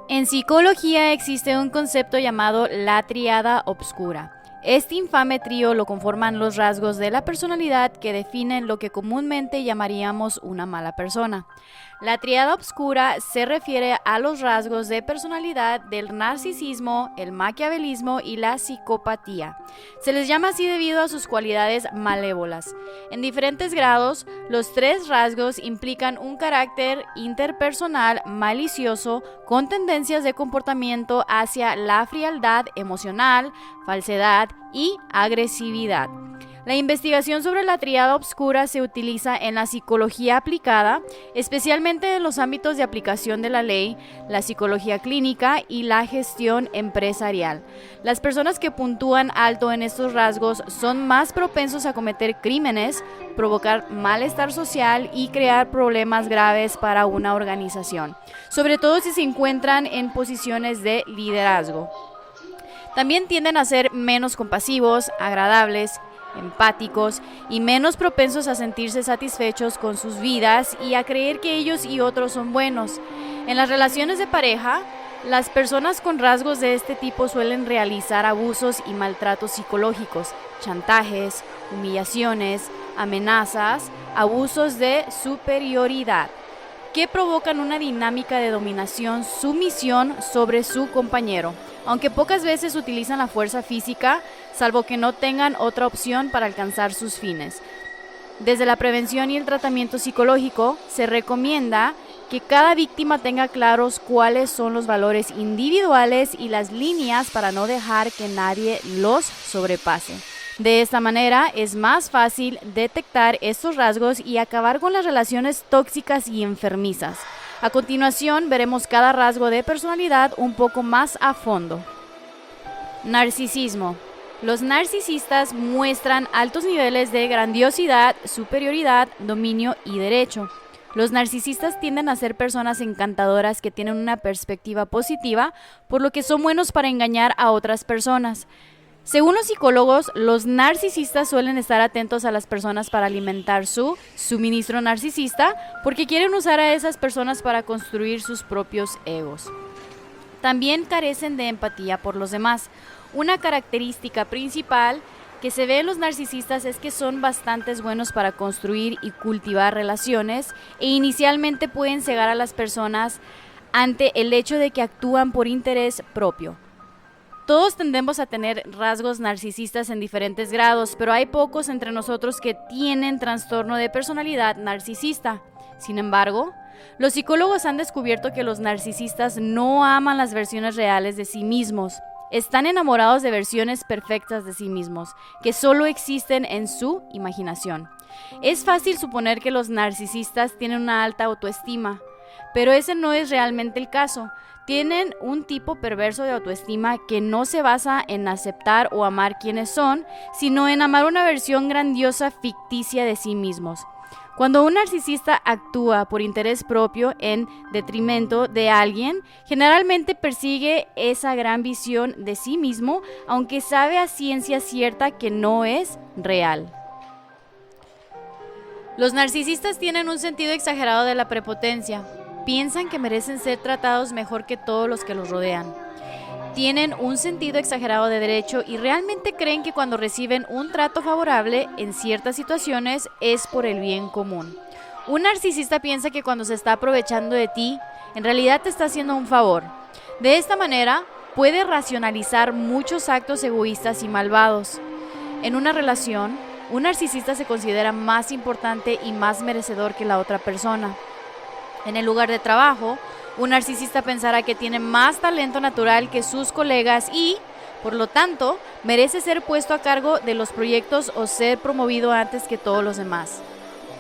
En psicología existe un concepto llamado la tríada obscura. Este infame trío lo conforman los rasgos de la personalidad que definen lo que comúnmente llamaríamos una mala persona. La tríada obscura se refiere a los rasgos de personalidad del narcisismo, el maquiavelismo y la psicopatía. Se les llama así debido a sus cualidades malévolas. En diferentes grados, los tres rasgos implican un carácter interpersonal malicioso con tendencias de comportamiento hacia la frialdad emocional, falsedad y agresividad. La investigación sobre la tríada obscura se utiliza en la psicología aplicada, especialmente en los ámbitos de aplicación de la ley, la psicología clínica y la gestión empresarial. Las personas que puntúan alto en estos rasgos son más propensos a cometer crímenes, provocar malestar social y crear problemas graves para una organización, sobre todo si se encuentran en posiciones de liderazgo. También tienden a ser menos compasivos, agradables, empáticos y menos propensos a sentirse satisfechos con sus vidas y a creer que ellos y otros son buenos. En las relaciones de pareja, las personas con rasgos de este tipo suelen realizar abusos y maltratos psicológicos, chantajes, humillaciones, amenazas, abusos de superioridad, que provocan una dinámica de dominación, sumisión sobre su compañero. Aunque pocas veces utilizan la fuerza física, salvo que no tengan otra opción para alcanzar sus fines. Desde la prevención y el tratamiento psicológico, se recomienda que cada víctima tenga claros cuáles son los valores individuales y las líneas para no dejar que nadie los sobrepase. De esta manera, es más fácil detectar estos rasgos y acabar con las relaciones tóxicas y enfermizas. A continuación, veremos cada rasgo de personalidad un poco más a fondo. Narcisismo. Los narcisistas muestran altos niveles de grandiosidad, superioridad, dominio y derecho. Los narcisistas tienden a ser personas encantadoras que tienen una perspectiva positiva, por lo que son buenos para engañar a otras personas. Según los psicólogos, los narcisistas suelen estar atentos a las personas para alimentar su suministro narcisista porque quieren usar a esas personas para construir sus propios egos. También carecen de empatía por los demás. Una característica principal que se ve en los narcisistas es que son bastante buenos para construir y cultivar relaciones e inicialmente pueden cegar a las personas ante el hecho de que actúan por interés propio. Todos tendemos a tener rasgos narcisistas en diferentes grados, pero hay pocos entre nosotros que tienen trastorno de personalidad narcisista. Sin embargo, los psicólogos han descubierto que los narcisistas no aman las versiones reales de sí mismos. Están enamorados de versiones perfectas de sí mismos, que solo existen en su imaginación. Es fácil suponer que los narcisistas tienen una alta autoestima, pero ese no es realmente el caso. Tienen un tipo perverso de autoestima que no se basa en aceptar o amar quienes son, sino en amar una versión grandiosa ficticia de sí mismos. Cuando un narcisista actúa por interés propio en detrimento de alguien, generalmente persigue esa gran visión de sí mismo, aunque sabe a ciencia cierta que no es real. Los narcisistas tienen un sentido exagerado de la prepotencia. Piensan que merecen ser tratados mejor que todos los que los rodean. Tienen un sentido exagerado de derecho y realmente creen que cuando reciben un trato favorable en ciertas situaciones es por el bien común. Un narcisista piensa que cuando se está aprovechando de ti, en realidad te está haciendo un favor. De esta manera, puede racionalizar muchos actos egoístas y malvados. En una relación, un narcisista se considera más importante y más merecedor que la otra persona. En el lugar de trabajo, un narcisista pensará que tiene más talento natural que sus colegas y, por lo tanto, merece ser puesto a cargo de los proyectos o ser promovido antes que todos los demás.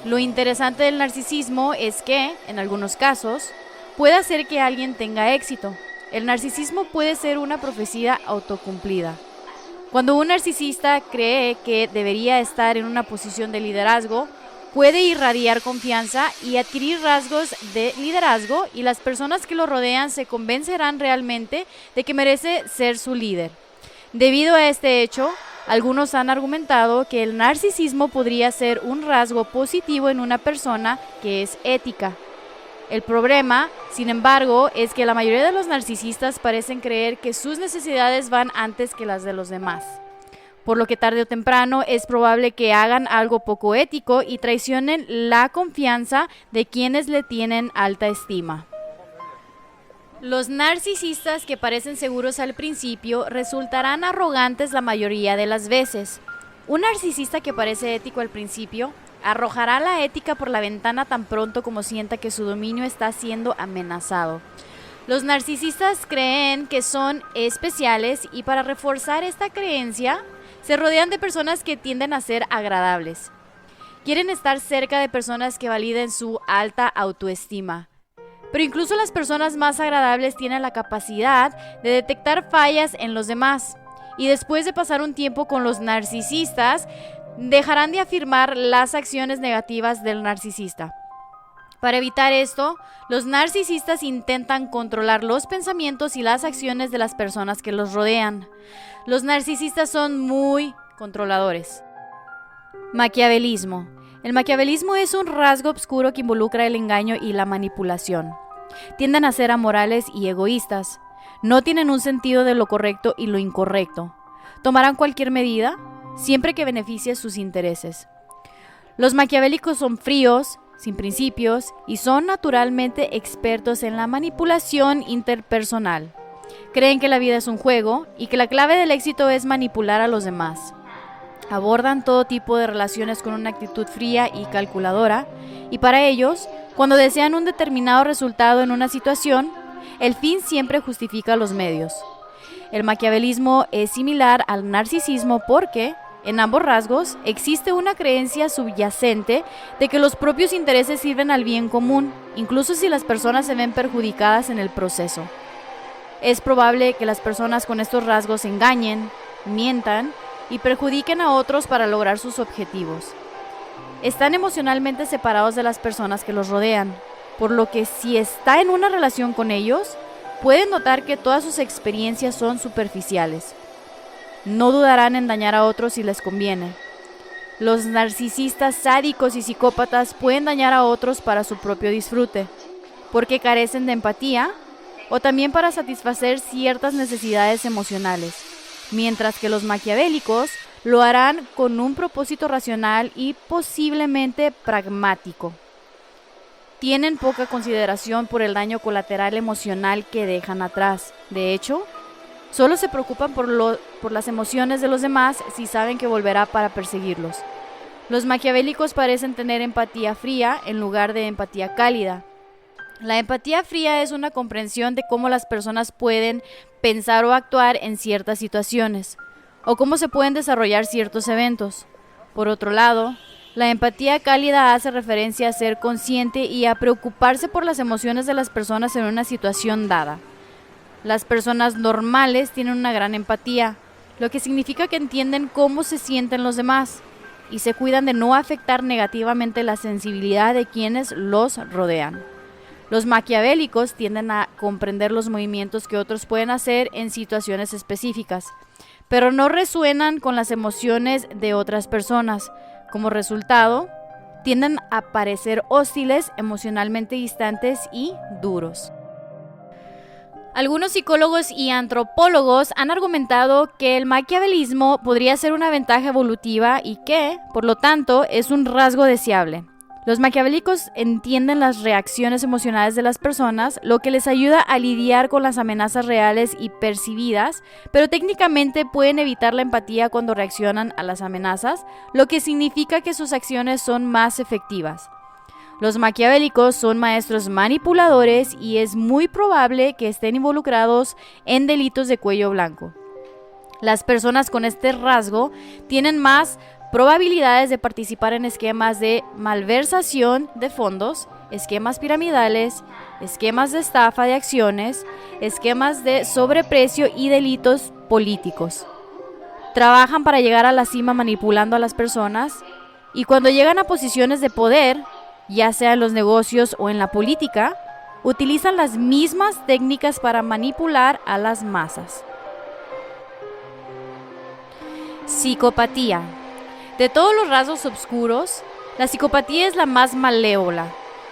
Lo interesante del narcisismo es que, en algunos casos, puede hacer que alguien tenga éxito. El narcisismo puede ser una profecía autocumplida. Cuando un narcisista cree que debería estar en una posición de liderazgo, puede irradiar confianza y adquirir rasgos de liderazgo y las personas que lo rodean se convencerán realmente de que merece ser su líder. Debido a este hecho, algunos han argumentado que el narcisismo podría ser un rasgo positivo en una persona que es ética. El problema, sin embargo, es que la mayoría de los narcisistas parecen creer que sus necesidades van antes que las de los demás, por lo que tarde o temprano es probable que hagan algo poco ético y traicionen la confianza de quienes le tienen alta estima. Los narcisistas que parecen seguros al principio resultarán arrogantes la mayoría de las veces. Un narcisista que parece ético al principio arrojará la ética por la ventana tan pronto como sienta que su dominio está siendo amenazado. Los narcisistas creen que son especiales y para reforzar esta creencia se rodean de personas que tienden a ser agradables. Quieren estar cerca de personas que validen su alta autoestima. Pero incluso las personas más agradables tienen la capacidad de detectar fallas en los demás. Y después de pasar un tiempo con los narcisistas, dejarán de afirmar las acciones negativas del narcisista. Para evitar esto, los narcisistas intentan controlar los pensamientos y las acciones de las personas que los rodean. Los narcisistas son muy controladores. Maquiavelismo. El maquiavelismo es un rasgo oscuro que involucra el engaño y la manipulación. Tienden a ser amorales y egoístas. No tienen un sentido de lo correcto y lo incorrecto. Tomarán cualquier medida siempre que beneficie sus intereses. Los maquiavélicos son fríos, sin principios y son naturalmente expertos en la manipulación interpersonal. Creen que la vida es un juego y que la clave del éxito es manipular a los demás. Abordan todo tipo de relaciones con una actitud fría y calculadora, y para ellos, cuando desean un determinado resultado en una situación, el fin siempre justifica los medios. El maquiavelismo es similar al narcisismo porque, en ambos rasgos, existe una creencia subyacente de que los propios intereses sirven al bien común, incluso si las personas se ven perjudicadas en el proceso. Es probable que las personas con estos rasgos engañen, mientan y perjudiquen a otros para lograr sus objetivos. Están emocionalmente separados de las personas que los rodean, por lo que si está en una relación con ellos, pueden notar que todas sus experiencias son superficiales. No dudarán en dañar a otros si les conviene. Los narcisistas sádicos y psicópatas pueden dañar a otros para su propio disfrute, porque carecen de empatía o también para satisfacer ciertas necesidades emocionales, mientras que los maquiavélicos lo harán con un propósito racional y posiblemente pragmático. Tienen poca consideración por el daño colateral emocional que dejan atrás. De hecho, solo se preocupan por las emociones de los demás si saben que volverá para perseguirlos. Los maquiavélicos parecen tener empatía fría en lugar de empatía cálida. La empatía fría es una comprensión de cómo las personas pueden pensar o actuar en ciertas situaciones, o cómo se pueden desarrollar ciertos eventos. Por otro lado, la empatía cálida hace referencia a ser consciente y a preocuparse por las emociones de las personas en una situación dada. Las personas normales tienen una gran empatía, lo que significa que entienden cómo se sienten los demás y se cuidan de no afectar negativamente la sensibilidad de quienes los rodean. Los maquiavélicos tienden a comprender los movimientos que otros pueden hacer en situaciones específicas, pero no resuenan con las emociones de otras personas. Como resultado, tienden a parecer hostiles, emocionalmente distantes y duros. Algunos psicólogos y antropólogos han argumentado que el maquiavelismo podría ser una ventaja evolutiva y que, por lo tanto, es un rasgo deseable. Los maquiavélicos entienden las reacciones emocionales de las personas, lo que les ayuda a lidiar con las amenazas reales y percibidas, pero técnicamente pueden evitar la empatía cuando reaccionan a las amenazas, lo que significa que sus acciones son más efectivas. Los maquiavélicos son maestros manipuladores y es muy probable que estén involucrados en delitos de cuello blanco. Las personas con este rasgo tienen más probabilidades de participar en esquemas de malversación de fondos, esquemas piramidales, esquemas de estafa de acciones, esquemas de sobreprecio y delitos políticos. Trabajan para llegar a la cima manipulando a las personas y cuando llegan a posiciones de poder, ya sea en los negocios o en la política, utilizan las mismas técnicas para manipular a las masas. Psicopatía. De todos los rasgos oscuros, la psicopatía es la más malévola.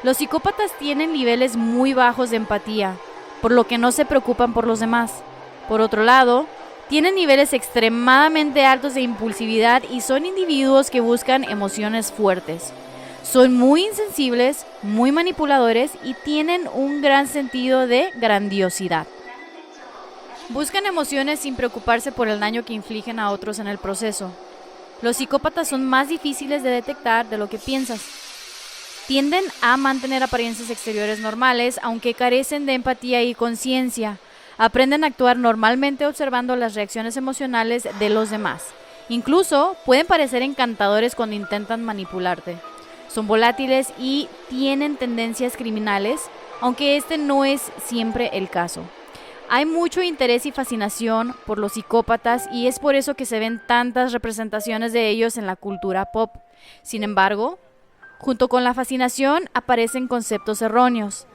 Los psicópatas tienen niveles muy bajos de empatía, por lo que no se preocupan por los demás. Por otro lado, tienen niveles extremadamente altos de impulsividad y son individuos que buscan emociones fuertes. Son muy insensibles, muy manipuladores y tienen un gran sentido de grandiosidad. Buscan emociones sin preocuparse por el daño que infligen a otros en el proceso. Los psicópatas son más difíciles de detectar de lo que piensas. Tienden a mantener apariencias exteriores normales, aunque carecen de empatía y conciencia. Aprenden a actuar normalmente observando las reacciones emocionales de los demás. Incluso pueden parecer encantadores cuando intentan manipularte. Son volátiles y tienen tendencias criminales, aunque este no es siempre el caso. Hay mucho interés y fascinación por los psicópatas y es por eso que se ven tantas representaciones de ellos en la cultura pop. Sin embargo, junto con la fascinación aparecen conceptos erróneos.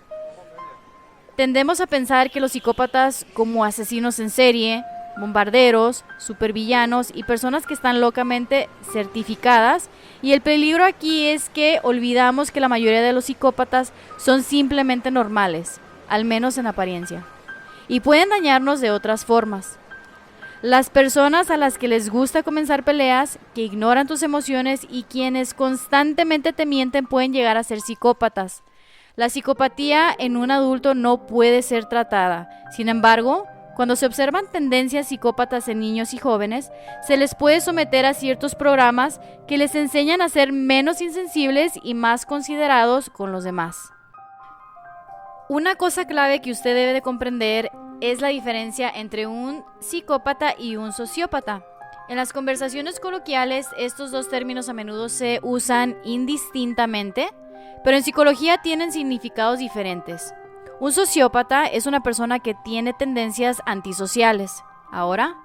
Tendemos a pensar que los psicópatas como asesinos en serie, bombarderos, supervillanos y personas que están locamente certificadas, y el peligro aquí es que olvidamos que la mayoría de los psicópatas son simplemente normales, al menos en apariencia, y pueden dañarnos de otras formas. Las personas a las que les gusta comenzar peleas, que ignoran tus emociones y quienes constantemente te mienten pueden llegar a ser psicópatas. La psicopatía en un adulto no puede ser tratada. Sin embargo, cuando se observan tendencias psicópatas en niños y jóvenes, se les puede someter a ciertos programas que les enseñan a ser menos insensibles y más considerados con los demás. Una cosa clave que usted debe de comprender es la diferencia entre un psicópata y un sociópata. En las conversaciones coloquiales, estos dos términos a menudo se usan indistintamente, pero en psicología tienen significados diferentes. Un sociópata es una persona que tiene tendencias antisociales. Ahora,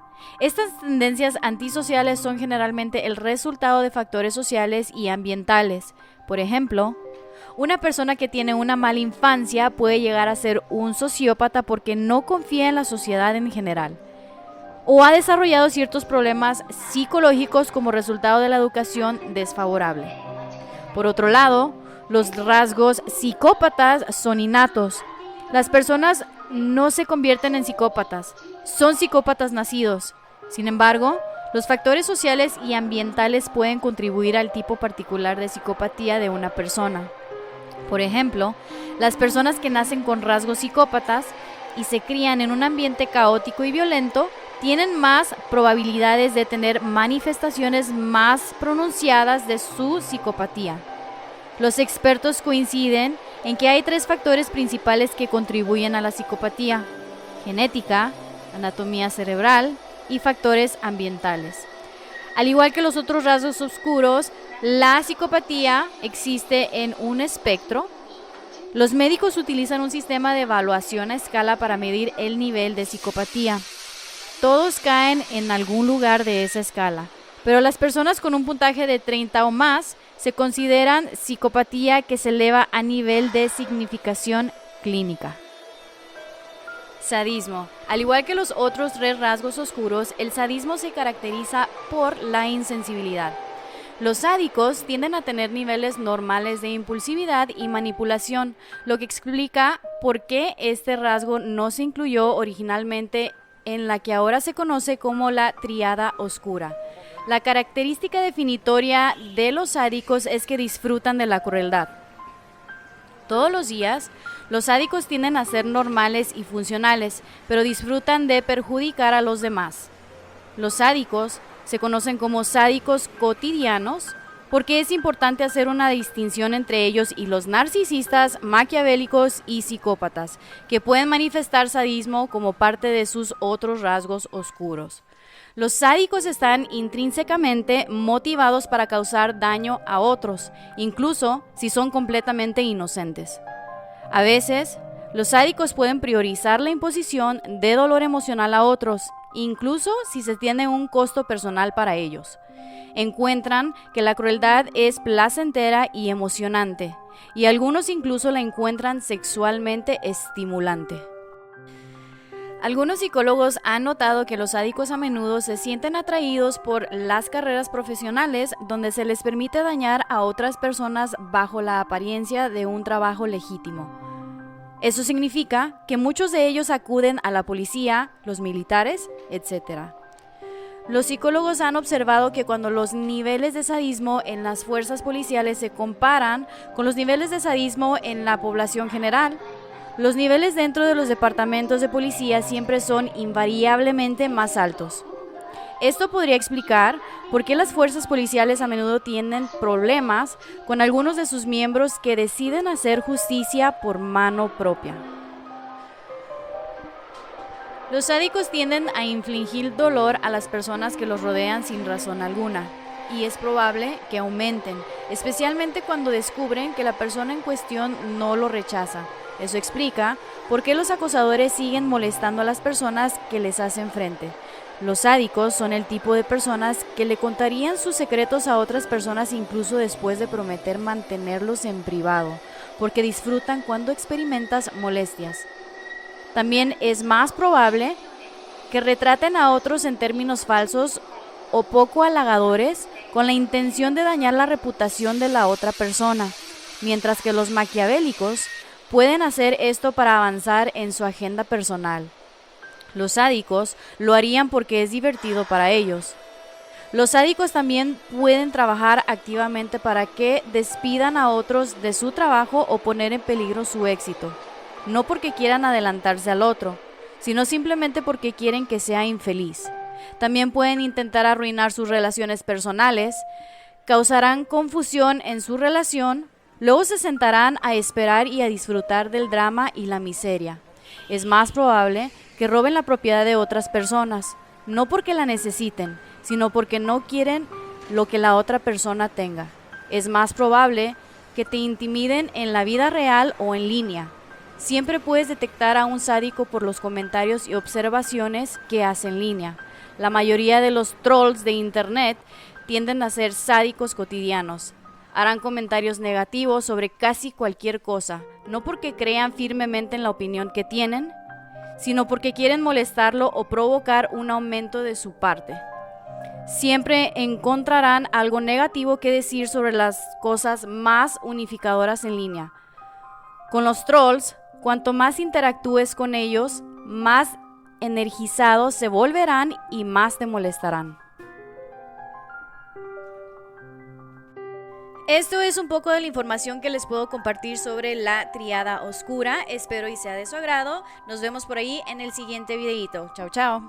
estas tendencias antisociales son generalmente el resultado de factores sociales y ambientales. Por ejemplo, una persona que tiene una mala infancia puede llegar a ser un sociópata porque no confía en la sociedad en general, o ha desarrollado ciertos problemas psicológicos como resultado de la educación desfavorable. Por otro lado, los rasgos psicópatas son innatos. Las personas no se convierten en psicópatas, son psicópatas nacidos. Sin embargo, los factores sociales y ambientales pueden contribuir al tipo particular de psicopatía de una persona. Por ejemplo, las personas que nacen con rasgos psicópatas y se crían en un ambiente caótico y violento tienen más probabilidades de tener manifestaciones más pronunciadas de su psicopatía. Los expertos coinciden en que hay 3 factores principales que contribuyen a la psicopatía: genética, anatomía cerebral y factores ambientales. Al igual que los otros rasgos oscuros, la psicopatía existe en un espectro. Los médicos utilizan un sistema de evaluación a escala para medir el nivel de psicopatía. Todos caen en algún lugar de esa escala, pero las personas con un puntaje de 30 o más se consideran psicopatía que se eleva a nivel de significación clínica. Sadismo. Al igual que los otros 3 rasgos oscuros, el sadismo se caracteriza por la insensibilidad. Los sádicos tienden a tener niveles normales de impulsividad y manipulación, lo que explica por qué este rasgo no se incluyó originalmente en la que ahora se conoce como la tríada oscura. La característica definitoria de los sádicos es que disfrutan de la crueldad. Todos los días, los sádicos tienden a ser normales y funcionales, pero disfrutan de perjudicar a los demás. Los sádicos se conocen como sádicos cotidianos porque es importante hacer una distinción entre ellos y los narcisistas, maquiavélicos y psicópatas, que pueden manifestar sadismo como parte de sus otros rasgos oscuros. Los sádicos están intrínsecamente motivados para causar daño a otros, incluso si son completamente inocentes. A veces, los sádicos pueden priorizar la imposición de dolor emocional a otros, incluso si se tiene un costo personal para ellos. Encuentran que la crueldad es placentera y emocionante, y algunos incluso la encuentran sexualmente estimulante. Algunos psicólogos han notado que los sádicos a menudo se sienten atraídos por las carreras profesionales donde se les permite dañar a otras personas bajo la apariencia de un trabajo legítimo. Eso significa que muchos de ellos acuden a la policía, los militares, etc. Los psicólogos han observado que cuando los niveles de sadismo en las fuerzas policiales se comparan con los niveles de sadismo en la población general, los niveles dentro de los departamentos de policía siempre son invariablemente más altos. Esto podría explicar por qué las fuerzas policiales a menudo tienen problemas con algunos de sus miembros que deciden hacer justicia por mano propia. Los sádicos tienden a infligir dolor a las personas que los rodean sin razón alguna, y es probable que aumenten, especialmente cuando descubren que la persona en cuestión no lo rechaza. Eso explica por qué los acosadores siguen molestando a las personas que les hacen frente. Los sádicos son el tipo de personas que le contarían sus secretos a otras personas incluso después de prometer mantenerlos en privado, porque disfrutan cuando experimentas molestias. También es más probable que retraten a otros en términos falsos o poco halagadores con la intención de dañar la reputación de la otra persona, mientras que los maquiavélicos pueden hacer esto para avanzar en su agenda personal. Los sádicos lo harían porque es divertido para ellos. Los sádicos también pueden trabajar activamente para que despidan a otros de su trabajo o poner en peligro su éxito, no porque quieran adelantarse al otro, sino simplemente porque quieren que sea infeliz. También pueden intentar arruinar sus relaciones personales, causarán confusión en su relación. Luego se sentarán a esperar y a disfrutar del drama y la miseria. Es más probable que roben la propiedad de otras personas, no porque la necesiten, sino porque no quieren lo que la otra persona tenga. Es más probable que te intimiden en la vida real o en línea. Siempre puedes detectar a un sádico por los comentarios y observaciones que hace en línea. La mayoría de los trolls de internet tienden a ser sádicos cotidianos. Harán comentarios negativos sobre casi cualquier cosa, no porque crean firmemente en la opinión que tienen, sino porque quieren molestarlo o provocar un aumento de su parte. Siempre encontrarán algo negativo que decir sobre las cosas más unificadoras en línea. Con los trolls, cuanto más interactúes con ellos, más energizados se volverán y más te molestarán. Esto es un poco de la información que les puedo compartir sobre la tríada oscura. Espero y sea de su agrado. Nos vemos por ahí en el siguiente videito. Chao, chao.